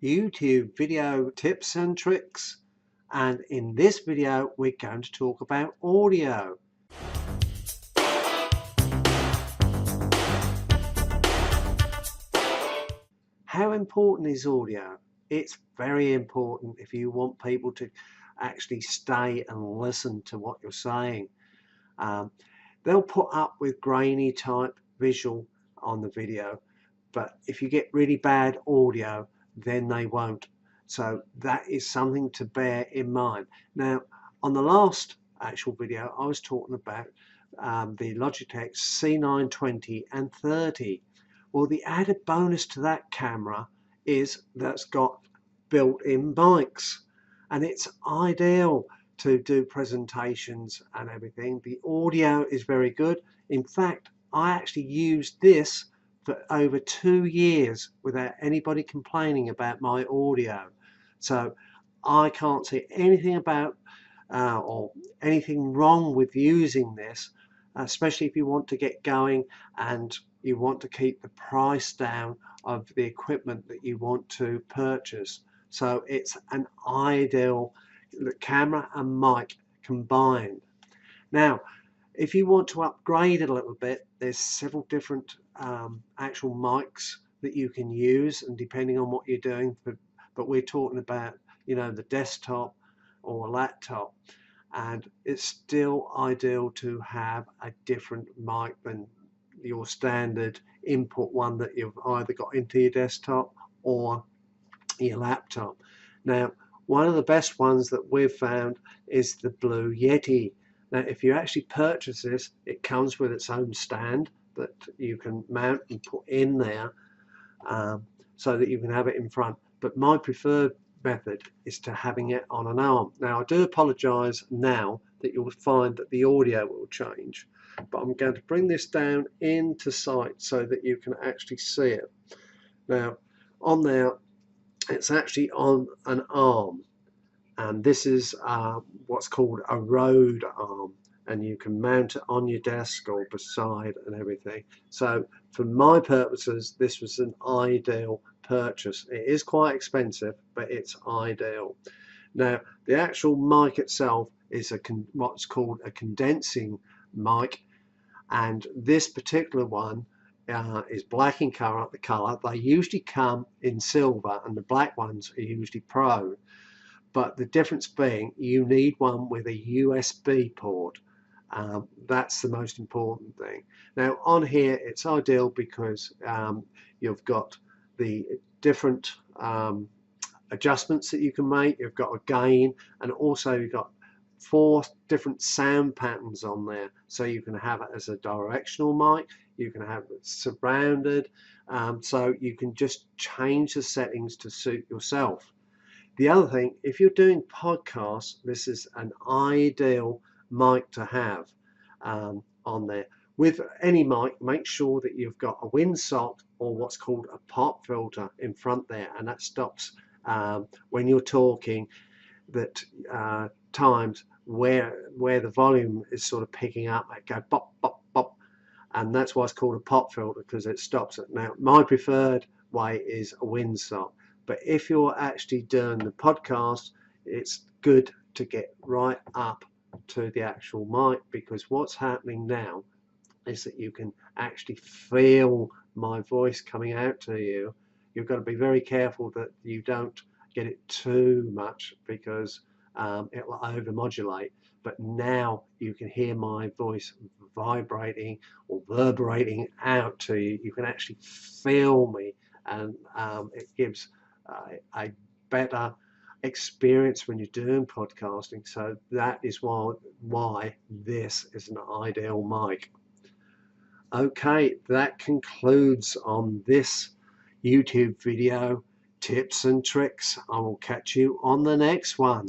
YouTube video tips and tricks, and in this video we're going to talk about audio. How important is audio? It's very important if you want people to actually stay and listen to what you're saying. They'll put up with grainy type visual on the video, but if you get really bad audio, then they won't. So that is something to bear in mind. Now, on the last actual video, I was talking about the Logitech C920 and 30. Well, the added bonus to that camera is that's got built-in mics, and it's ideal to do presentations and everything. The audio is very good. In fact, I actually used this for over 2 years without anybody complaining about my audio. So I can't see anything about or anything wrong with using this, especially if you want to get going and you want to keep the price down of the equipment that you want to purchase. So it's an ideal camera and mic combined. Now, if you want to upgrade it a little bit, there's several different actual mics that you can use, and depending on what you're doing, but we're talking about, the desktop or laptop, and it's still ideal to have a different mic than your standard input one that you've either got into your desktop or your laptop. Now, one of the best ones that we've found is the Blue Yeti. Now, if you actually purchase this, it comes with its own stand that you can mount and put in there so that you can have it in front. But my preferred method is to having it on an arm. Now, I do apologize now that you'll find that the audio will change, but I'm going to bring this down into sight so that you can actually see it. Now, on there, it's actually on an arm, and this is what's called a Rode arm, and you can mount it on your desk or beside and everything. So for my purposes, this was an ideal purchase. It is quite expensive, but it's ideal. Now, the actual mic itself is what's called a condensing mic, and this particular one is black in color. They usually come in silver, and the black ones are usually Pro. But the difference being, you need one with a USB port. That's the most important thing. Now, on here, it's ideal because you've got the different adjustments that you can make. You've got a gain, and also you've got 4 different sound patterns on there. So you can have it as a directional mic, you can have it surrounded, so you can just change the settings to suit yourself. The other thing, if you're doing podcasts, this is an ideal mic to have on there. With any mic, make sure that you've got a windsock or what's called a pop filter in front there, and that stops when you're talking that times where the volume is sort of picking up, it go pop, pop, pop, and that's why it's called a pop filter, because it stops it. Now, my preferred way is a windsock, but if you're actually doing the podcast, it's good to get right up to the actual mic, because what's happening now is that you can actually feel my voice coming out to you. You've got to be very careful that you don't get it too much, because it will overmodulate. But now you can hear my voice vibrating or reverberating out to you. You can actually feel me, and it gives a better experience when you're doing podcasting. So that is why this is an ideal mic. Okay, that concludes on this YouTube video tips and tricks. I will catch you on the next one.